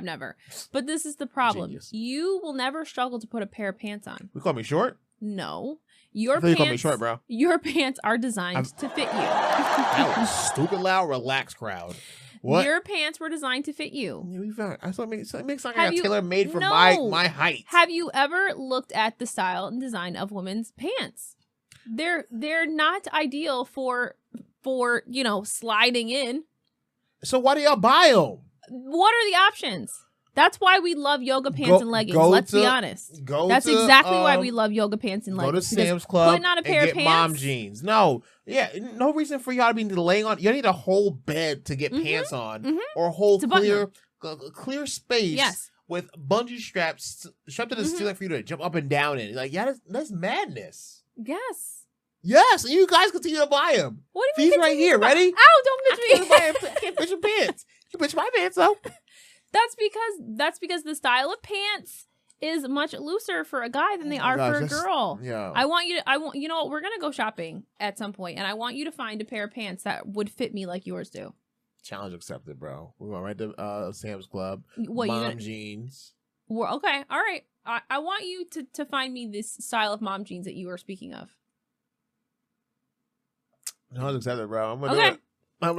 Speaker 2: never. But this is the problem.
Speaker 1: Genius.
Speaker 2: You will never struggle to put a pair of pants on.
Speaker 1: You call me short?
Speaker 2: No.
Speaker 1: You call me short, bro.
Speaker 2: Your pants are designed to fit you.
Speaker 1: That was stupid loud, relaxed crowd. What?
Speaker 2: Your pants were designed to fit you.
Speaker 1: Yeah, we found. I saw it makes like a tailor made for my height.
Speaker 2: Have you ever looked at the style and design of women's pants? They're not ideal for sliding in.
Speaker 1: So why do y'all buy them?
Speaker 2: What are the options? That's why we love yoga pants and leggings. Let's be honest. That's exactly why we love yoga pants and leggings.
Speaker 1: Go to Sam's Club
Speaker 2: putting on a pair
Speaker 1: and
Speaker 2: of
Speaker 1: get
Speaker 2: pants,
Speaker 1: mom jeans. No reason for y'all to be laying on. You need a whole bed to get pants on, or a whole clear space.
Speaker 2: Yes.
Speaker 1: With bungee straps strapped to the ceiling for you to jump up and down in. Like, yeah, that's madness.
Speaker 2: Yes.
Speaker 1: Yes, and you guys continue to buy them.
Speaker 2: What do you mean?
Speaker 1: Fees right here. Ready?
Speaker 2: Ow! Don't bitch me.
Speaker 1: I can't bitch your pants. You bitch my pants though.
Speaker 2: That's because the style of pants is much looser for a guy than they are for a girl.
Speaker 1: Yeah.
Speaker 2: You know what? We're gonna go shopping at some point, and I want you to find a pair of pants that would fit me like yours do.
Speaker 1: Challenge accepted, bro. We're going right to Sam's Club.
Speaker 2: What,
Speaker 1: mom jeans.
Speaker 2: Well, okay, all right. I want you to find me this style of mom jeans that you were speaking of.
Speaker 1: Challenge accepted, bro. I'm gonna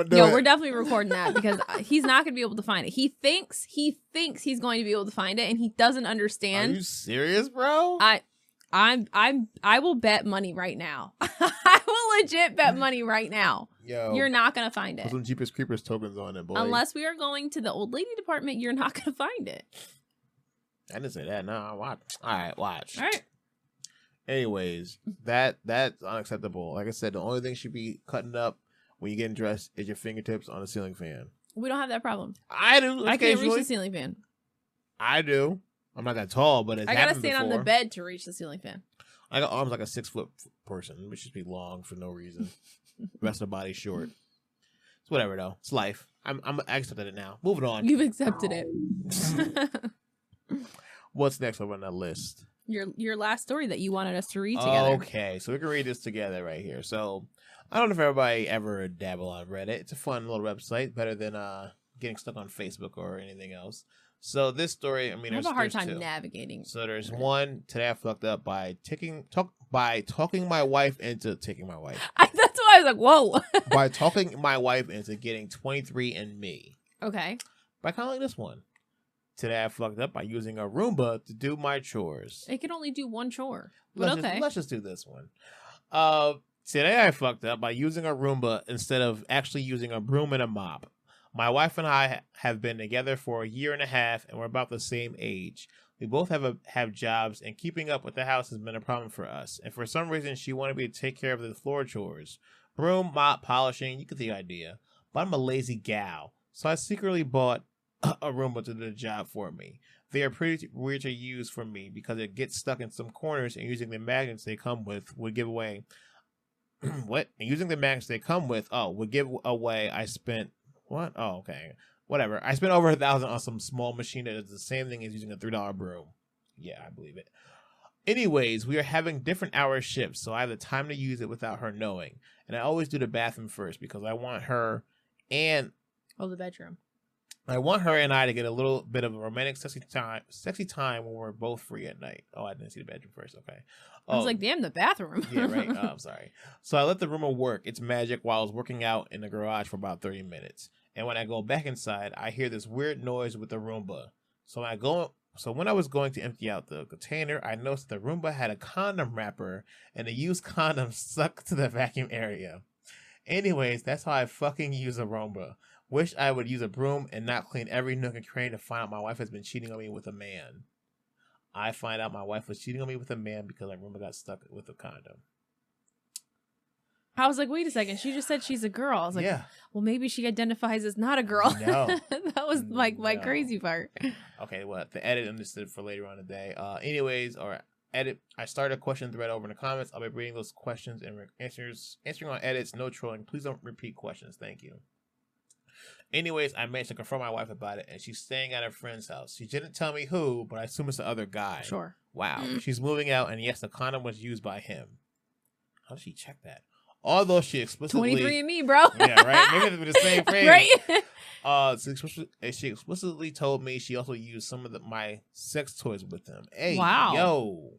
Speaker 1: do it.
Speaker 2: We're definitely recording that because he's not going to be able to find it. He thinks he's going to be able to find it, and he doesn't understand.
Speaker 1: Are you serious, bro?
Speaker 2: I will bet money right now. I will legit bet money right now.
Speaker 1: Yo,
Speaker 2: you're not going to find it.
Speaker 1: Put some Jeepers Creepers tokens on it, boy.
Speaker 2: Unless we are going to the old lady department, you're not going to find it.
Speaker 1: I didn't say that. No, watch. All right, watch.
Speaker 2: All right.
Speaker 1: Anyways, that's unacceptable. Like I said, the only thing should be cutting up when you're getting dressed is your fingertips on a ceiling fan.
Speaker 2: We don't have that problem.
Speaker 1: I do.
Speaker 2: I can't reach the ceiling fan.
Speaker 1: I do. I'm not that tall, but
Speaker 2: I gotta stand on the bed to reach the ceiling fan.
Speaker 1: I got arms like a 6-foot person, which should be long for no reason. The rest of the body short. It's whatever though. It's life. I accepted it now. Moving on.
Speaker 2: You've accepted it.
Speaker 1: What's next on that list?
Speaker 2: Your last story that you wanted us to read together.
Speaker 1: Okay, so we can read this together right here. So I don't know if everybody ever dabble on Reddit. It's a fun little website, better than getting stuck on Facebook or anything else. So this story, I mean,
Speaker 2: I have a hard time
Speaker 1: two.
Speaker 2: navigating.
Speaker 1: So there's one today I fucked up by talking my wife into taking my wife.
Speaker 2: That's why I was like, whoa.
Speaker 1: By talking my wife into getting 23andMe.
Speaker 2: Okay.
Speaker 1: But I kind of like this one. Today I fucked up by using a Roomba to do my chores.
Speaker 2: It can only do one chore. But
Speaker 1: Let's just do this one. Today I fucked up by using a Roomba instead of actually using a broom and a mop. My wife and I have been together for 1.5 years, and we're about the same age. We both have jobs, and keeping up with the house has been a problem for us. And for some reason, she wanted me to take care of the floor chores. Broom, mop, polishing, you get the idea. But I'm a lazy gal, so I secretly bought a Roomba to do the job for me. They are pretty weird to use for me because it gets stuck in some corners, and using the magnets they come with would give away... What? And using the magnets they come with, would give away I spent... What? Oh, okay. Whatever. I spent over $1,000 on some small machine that is the same thing as using a $3 broom. Yeah, I believe it. Anyways, we are having different hour shifts, so I have the time to use it without her knowing. And I always do the bathroom first because I want her and...
Speaker 2: Oh, the bedroom.
Speaker 1: I want her and I to get a little bit of a romantic, sexy time when we're both free at night. Oh, I didn't see the bedroom first. Okay.
Speaker 2: I was like, damn, the bathroom.
Speaker 1: Yeah, right. Oh, I'm sorry. So I let the Roomba work its magic while I was working out in the garage for about 30 minutes. And when I go back inside, I hear this weird noise with the Roomba. So when I was going to empty out the container, I noticed the Roomba had a condom wrapper and a used condom stuck to the vacuum area. Anyways, that's how I fucking use a Roomba. Wish I would use a broom and not clean every nook and cranny to find out my wife has been cheating on me with a man. I find out my wife was cheating on me with a man because my Roomba got stuck with a condom.
Speaker 2: I was like, wait a second. She just said she's a girl. I was like, well, maybe she identifies as not a girl.
Speaker 1: No.
Speaker 2: That was like my crazy part.
Speaker 1: Okay, well, the edit understood for later on today. Anyways, or edit. I started a question thread over in the comments. I'll be reading those questions and answering on edits. No trolling. Please don't repeat questions. Thank you. Anyways, I managed to confront my wife about it, and she's staying at her friend's house. She didn't tell me who, but I assume it's the other guy.
Speaker 2: Sure.
Speaker 1: Wow. She's moving out, and yes, the condom was used by him. How did she check that? Although she explicitly
Speaker 2: 23andMe, bro.
Speaker 1: Yeah, right. Maybe it's the same phrase.
Speaker 2: Right.
Speaker 1: She explicitly told me she also used some of my sex toys with them. Hey,
Speaker 2: wow.
Speaker 1: Yo,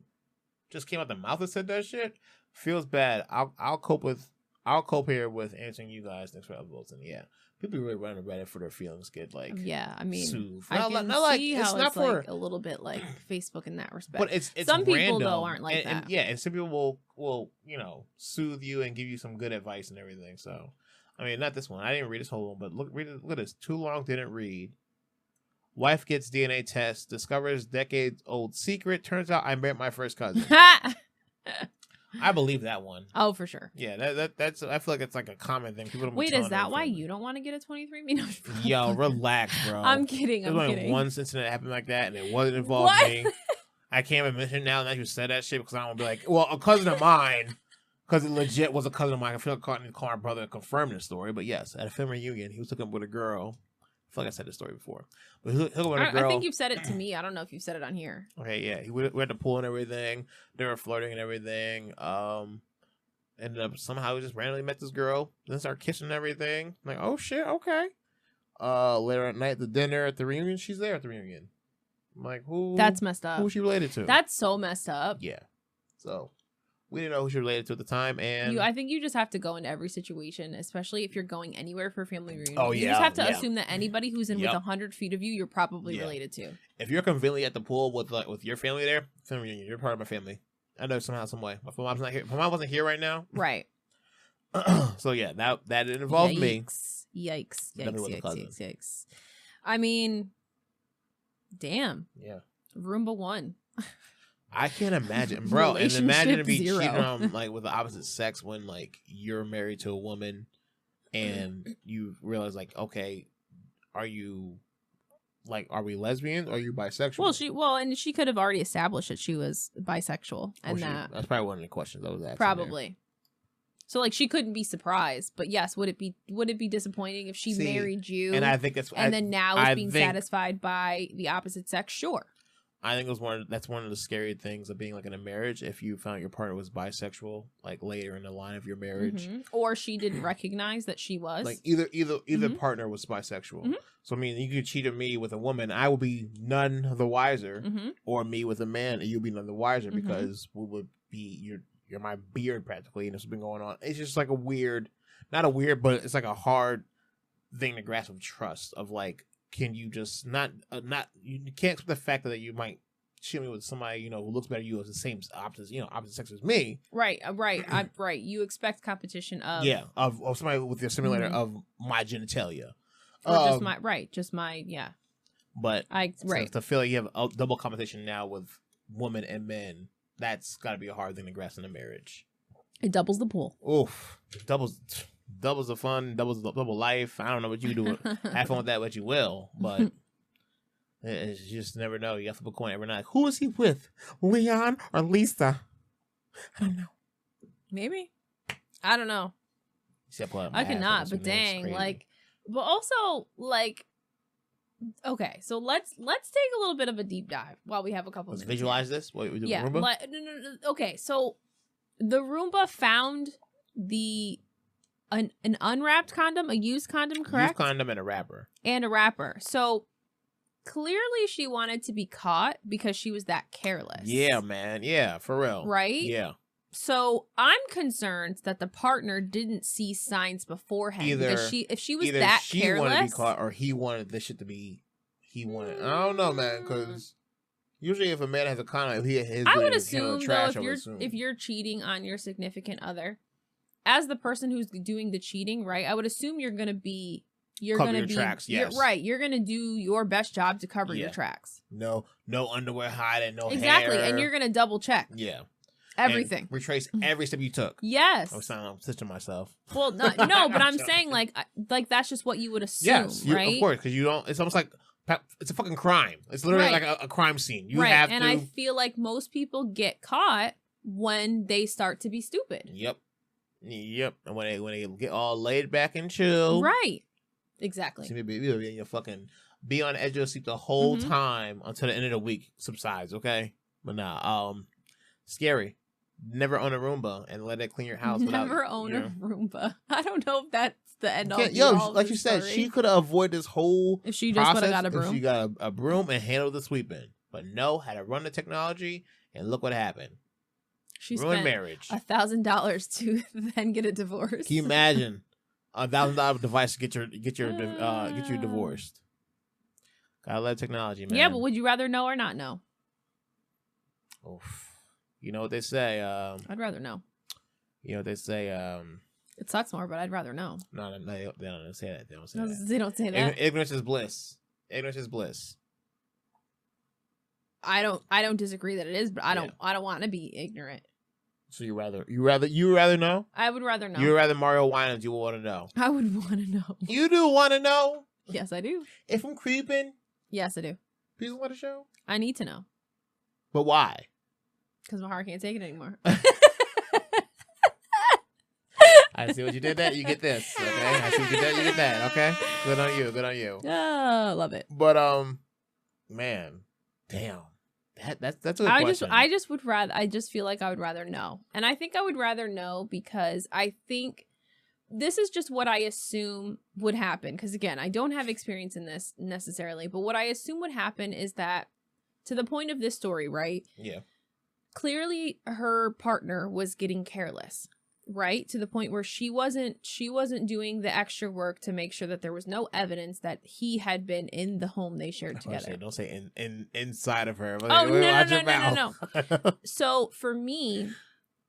Speaker 1: just came out the mouth and said that shit. Feels bad. I'll cope here with answering you guys next for upvotes. And yeah, people really run to Reddit for their feelings get like
Speaker 2: I mean,
Speaker 1: soothed.
Speaker 2: I can see how it's like a little bit like Facebook in that respect.
Speaker 1: But it's
Speaker 2: some people
Speaker 1: random,
Speaker 2: though aren't like that.
Speaker 1: And some people will soothe you and give you some good advice and everything. So I mean, not this one. I didn't read this whole one, but look at this. Too long, didn't read. Wife gets DNA test, discovers decades-old secret. Turns out I married my first cousin. I believe that one.
Speaker 2: Oh, for sure.
Speaker 1: Yeah, that's. I feel like it's like a common thing. People don't.
Speaker 2: Wait, is that why you don't want to get a 23andMe? No,
Speaker 1: yo, relax, bro.
Speaker 2: I'm kidding.
Speaker 1: There's only one incident that happened like that, and it wasn't involving me. I can't even mention it now that you said that shit because I don't want to be like, well, a cousin of mine. Because it legit was a cousin of mine. I feel like I need to call my brother and confirm this story. But yes, at a family reunion, he was hooking up with a girl. I feel like I said this story before. But he hooked up with a girl.
Speaker 2: I think you've said it to me. I don't know if you've said it on here.
Speaker 1: Okay, yeah. We had the pool and everything. They were flirting and everything. Ended up somehow we just randomly met this girl. Then started kissing and everything. I'm like, oh shit, okay. Later at night, the dinner at the reunion, she's there at the reunion. I'm like, who?
Speaker 2: That's messed up.
Speaker 1: Who's she related to?
Speaker 2: That's so messed up.
Speaker 1: Yeah. So we didn't know who she related to at the time, and
Speaker 2: I think you just have to go into every situation, especially if you're going anywhere for a family reunion.
Speaker 1: Oh, yeah,
Speaker 2: you just have to assume that anybody who's in within 100 feet of you, you're probably related to.
Speaker 1: If you're conveniently at the pool with your family there, family reunion, you're part of my family. I know somehow, some way. My mom's not here. My mom wasn't here right now.
Speaker 2: Right.
Speaker 1: So yeah, that involved me.
Speaker 2: Yikes. I mean, damn.
Speaker 1: Yeah.
Speaker 2: Roomba 1.
Speaker 1: I can't imagine, bro. And imagine to be cheating on like with the opposite sex when like you're married to a woman and you realize like, okay, are we lesbians or are you bisexual?
Speaker 2: Well, and she could have already established that she was bisexual, and
Speaker 1: that's probably one of the questions I was asking.
Speaker 2: Probably. There. So like she couldn't be surprised, but yes, would it be disappointing if she married you?
Speaker 1: And I think
Speaker 2: then now is being satisfied by the opposite sex? Sure.
Speaker 1: I think that's one of the scary things of being like in a marriage. If you found your partner was bisexual, like later in the line of your marriage,
Speaker 2: or she didn't recognize that she was,
Speaker 1: like either partner was bisexual. So I mean, you could cheat on me with a woman, I will be none the wiser, or me with a man, and you'll be none the wiser because we would be you're my beard practically, and this has been going on. It's just like not a weird, but it's like a hard thing to grasp of trust of like. Can you just not you can't accept the fact that you might cheat me with somebody who looks better than you as the same opposite sex as me,
Speaker 2: right. You expect competition of
Speaker 1: of somebody with the simulator of my genitalia,
Speaker 2: or just my
Speaker 1: but to feel like you have a double competition now with women and men, that's got to be a hard thing to grasp in a marriage.
Speaker 2: It doubles the pool.
Speaker 1: Oof, doubles the fun, double life. I don't know what you do. Have fun with that, what you will. But you just never know. You have to flip a coin every night. Who is he with? Leon or Lisa? I don't know.
Speaker 2: Maybe. I don't know. I cannot. But dang, but also okay. So let's take a little bit of a deep dive while we have a couple.
Speaker 1: Let's visualize this. What we do?
Speaker 2: Yeah.
Speaker 1: Roomba?
Speaker 2: No. Okay. So the Roomba found an unwrapped condom, a used condom, correct?
Speaker 1: Used condom and a wrapper. So clearly she wanted to be caught because she was that careless. Yeah, man. Yeah, for real.
Speaker 2: Right?
Speaker 1: Yeah.
Speaker 2: So I'm concerned that the partner didn't see signs beforehand. If she was that careless,
Speaker 1: she wanted to be caught, or he wanted this shit to be. I don't know, man, because usually if a man has a condom,
Speaker 2: I would assume though, if you're cheating on your significant other, as the person who's doing the cheating, right? I would assume you're gonna cover your tracks. Yes, you're gonna do your best job to cover your tracks.
Speaker 1: No underwear hiding, no
Speaker 2: exactly,
Speaker 1: hair.
Speaker 2: And you're gonna double check.
Speaker 1: Yeah.
Speaker 2: Everything.
Speaker 1: Retrace every step you took.
Speaker 2: Yes.
Speaker 1: I'm stitching myself.
Speaker 2: Well, no, but I'm saying like that's just what you would assume,
Speaker 1: yes,
Speaker 2: right?
Speaker 1: Of course, because you don't. It's almost like it's a fucking crime. It's literally
Speaker 2: Right.
Speaker 1: like a crime scene. You
Speaker 2: right.
Speaker 1: have
Speaker 2: and
Speaker 1: to.
Speaker 2: I feel like most people get caught when they start to be stupid.
Speaker 1: Yep. And when they get all laid back and chill.
Speaker 2: Right. Exactly.
Speaker 1: So you'll be in your fucking be on the edge of your seat the whole
Speaker 2: Mm-hmm.
Speaker 1: time until the end of the week subsides. Okay, but nah. Scary. Never own a Roomba and let it clean your house.
Speaker 2: Never own a Roomba. I don't know if that's the end all.
Speaker 1: Like you said, she could have avoided this whole
Speaker 2: if she just would have got a broom.
Speaker 1: If she got a broom and handled the sweeping, but no, had to run the technology, and look what happened.
Speaker 2: She
Speaker 1: ruined
Speaker 2: spent
Speaker 1: marriage.
Speaker 2: $1,000 to then get a divorce.
Speaker 1: Can you imagine $1,000 device to get you divorced? Gotta love technology, man.
Speaker 2: Yeah, but would you rather know or not know?
Speaker 1: Oof. You know what they say?
Speaker 2: I'd rather know.
Speaker 1: You know what they say?
Speaker 2: It sucks more, but I'd rather know.
Speaker 1: No, they don't say that. They don't say
Speaker 2: No,
Speaker 1: that.
Speaker 2: they don't say that.
Speaker 1: Ignorance is bliss. Ignorance is bliss.
Speaker 2: I don't disagree that it is, but I don't want to be ignorant.
Speaker 1: So you rather know?
Speaker 2: I would rather know.
Speaker 1: You would rather Mario Winans, you would want to know.
Speaker 2: I would want to know.
Speaker 1: You do want to know?
Speaker 2: Yes, I do.
Speaker 1: If I'm creeping?
Speaker 2: Yes, I do.
Speaker 1: Please let it show.
Speaker 2: I need to know.
Speaker 1: But why?
Speaker 2: Because my heart can't take it anymore.
Speaker 1: I see what you did there. You get this, okay? I see what you did there. You get that, okay? Good on you. Good on you.
Speaker 2: Oh, love it.
Speaker 1: But man, damn, that's a good question.
Speaker 2: I just feel like I would rather know, and I think I would rather know because I think this is just what I assume would happen. Because again, I don't have experience in this necessarily, but what I assume would happen is that to the point of this story, right?
Speaker 1: Yeah.
Speaker 2: Clearly, her partner was getting careless. Right, to the point where she wasn't doing the extra work to make sure that there was no evidence that he had been in the home they shared together.
Speaker 1: Don't say inside of her.
Speaker 2: Oh, no. So for me,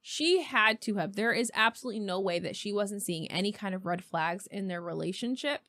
Speaker 2: she had to have. There is absolutely no way that she wasn't seeing any kind of red flags in their relationship.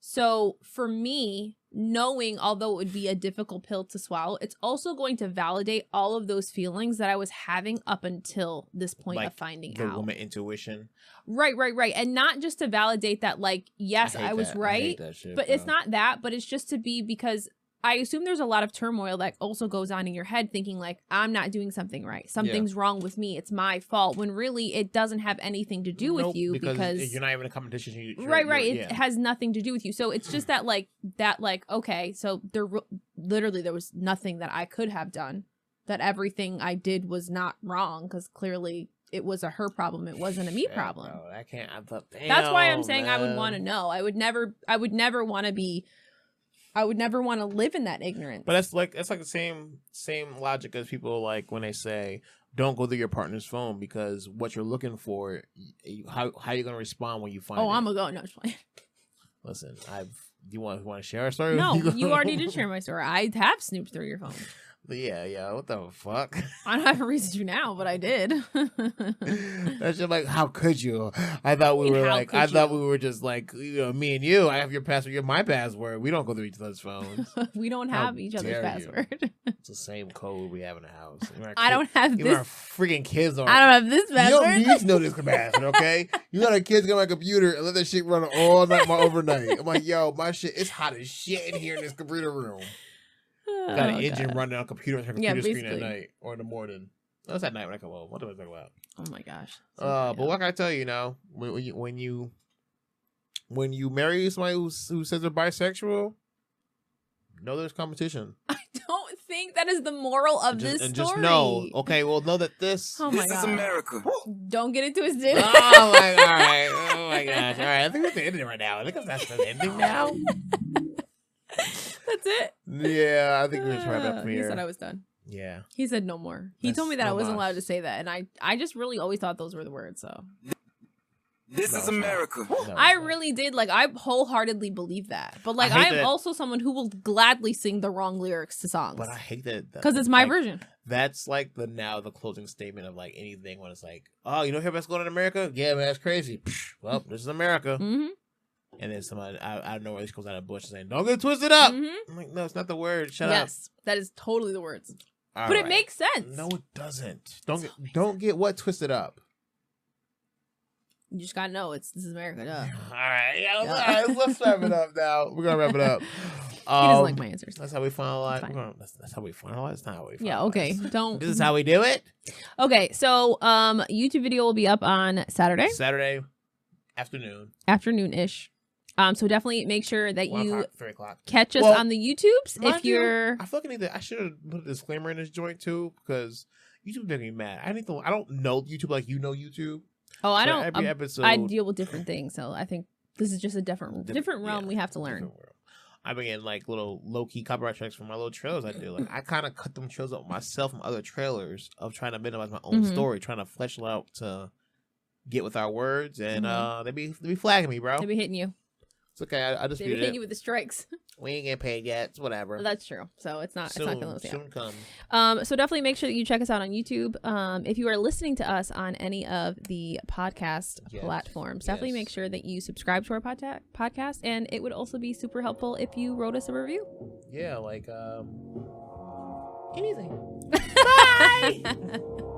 Speaker 2: So for me, knowing, although it would be a difficult pill to swallow, it's also going to validate all of those feelings that I was having up until this point of finding out.
Speaker 1: The woman intuition.
Speaker 2: Right. And not just to validate that, like, yes, I was right.
Speaker 1: I hate that shit,
Speaker 2: but it's not that, but it's just to be, because I assume there's a lot of turmoil that also goes on in your head thinking like, I'm not doing something right. Something's wrong with me. It's my fault. When really it doesn't have anything to do with you because
Speaker 1: you're not even in a competition.
Speaker 2: Right. It has nothing to do with you. So it's just that okay, so there was nothing that I could have done. That everything I did was not wrong because clearly it was a her problem. It wasn't a me problem.
Speaker 1: Bro, I can't.
Speaker 2: That's why I'm saying I would want to know. I would never want to be. I would never want to live in that ignorance.
Speaker 1: But that's like the same logic as people like when they say don't go through your partner's phone because what you're looking for, how are you gonna respond when you find it?
Speaker 2: Oh, I'm gonna go. No, just playing.
Speaker 1: Listen, do you want to share a story?
Speaker 2: No, you already did share my story. I have snooped through your phone.
Speaker 1: Yeah. What the fuck?
Speaker 2: I don't have a reason to now, but I did.
Speaker 1: That's just like, how could you? I thought we were just like, me and you. I have your password. You're my password. We don't go through each other's phones.
Speaker 2: We don't have each other's password.
Speaker 1: It's the same code we have in the house.
Speaker 2: I don't have this.
Speaker 1: Our freaking kids don't.
Speaker 2: I don't have this password.
Speaker 1: You don't need to know this password, okay? You got our kids get on my computer and let that shit run all night, overnight. I'm like, yo, my shit, it's hot as shit in here in this computer room. Got an engine running on a computer on her computer screen at night or in the morning. That's at night when I come home. What do I talk about?
Speaker 2: Oh my gosh.
Speaker 1: But what can I tell you now? When you marry somebody who says they're bisexual, know there's competition.
Speaker 2: I don't think that is the moral of this story.
Speaker 1: Just know. Okay, well, know that this.
Speaker 2: Oh my God.
Speaker 3: This is America.
Speaker 2: Don't get it twisted.
Speaker 1: Oh my God. Oh my gosh. All right. I think we have to end it right now. I think that's the ending now.
Speaker 2: That's it?
Speaker 1: Yeah, I think we're just wrap up from here.
Speaker 2: He said I was done.
Speaker 1: Yeah.
Speaker 2: He said no more. He told me that I wasn't allowed to say that, and I just really always thought those were the words, so.
Speaker 3: This is America.
Speaker 2: I really did. Like, I wholeheartedly believe that. But, like, I am also someone who will gladly sing the wrong lyrics to songs.
Speaker 1: But I hate that.
Speaker 2: Because it's my version.
Speaker 1: That's like the closing statement of, like, anything when it's like, oh, you know what's going on in America? Yeah, man, that's crazy. Well, this is America.
Speaker 2: Mm-hmm.
Speaker 1: And then somebody, I don't know where this comes out of the bush saying, don't get twisted up.
Speaker 2: Mm-hmm.
Speaker 1: I'm like, no, it's not the word. Shut up.
Speaker 2: Yes, that is totally the words.
Speaker 1: All
Speaker 2: but
Speaker 1: right.
Speaker 2: it makes sense.
Speaker 1: No, it doesn't. Don't get what twisted up.
Speaker 2: You just gotta know this is America. Duh.
Speaker 1: All right, all right, let's wrap it up now. We're gonna wrap it up.
Speaker 2: He doesn't like my answers.
Speaker 1: That's how we finalize.
Speaker 2: Fine.
Speaker 1: That's how we finalize. That's not how we finalize.
Speaker 2: Yeah, okay. Don't.
Speaker 1: This is how we do it.
Speaker 2: Okay, so YouTube video will be up on Saturday
Speaker 1: afternoon.
Speaker 2: Afternoon-ish. So definitely make sure that
Speaker 1: 1
Speaker 2: you
Speaker 1: 3 o'clock.
Speaker 2: catch us on the YouTubes if you're.
Speaker 1: I fucking I should have put a disclaimer in this joint too because YouTube made me mad. I don't know YouTube like you know YouTube.
Speaker 2: Oh, I
Speaker 1: So
Speaker 2: don't.
Speaker 1: every episode,
Speaker 2: I deal with different things, so I think this is just a different realm we have to learn.
Speaker 1: I've been getting like little low key copyright strikes from my little trailers I do. Like I kind of cut them trailers up myself from other trailers of trying to minimize my own story, trying to flesh it out to get with our words, and they be flagging me, bro.
Speaker 2: They be hitting you.
Speaker 1: It's okay. I just
Speaker 2: They be hitting you with the strikes.
Speaker 1: We ain't getting paid yet. It's whatever.
Speaker 2: That's true. So it's not.
Speaker 1: Soon,
Speaker 2: it's not gonna lose
Speaker 1: soon come.
Speaker 2: So definitely make sure that you check us out on YouTube. If you are listening to us on any of the podcast platforms, definitely make sure that you subscribe to our podcast, and it would also be super helpful if you wrote us a review.
Speaker 1: Yeah, like anything.
Speaker 2: Bye.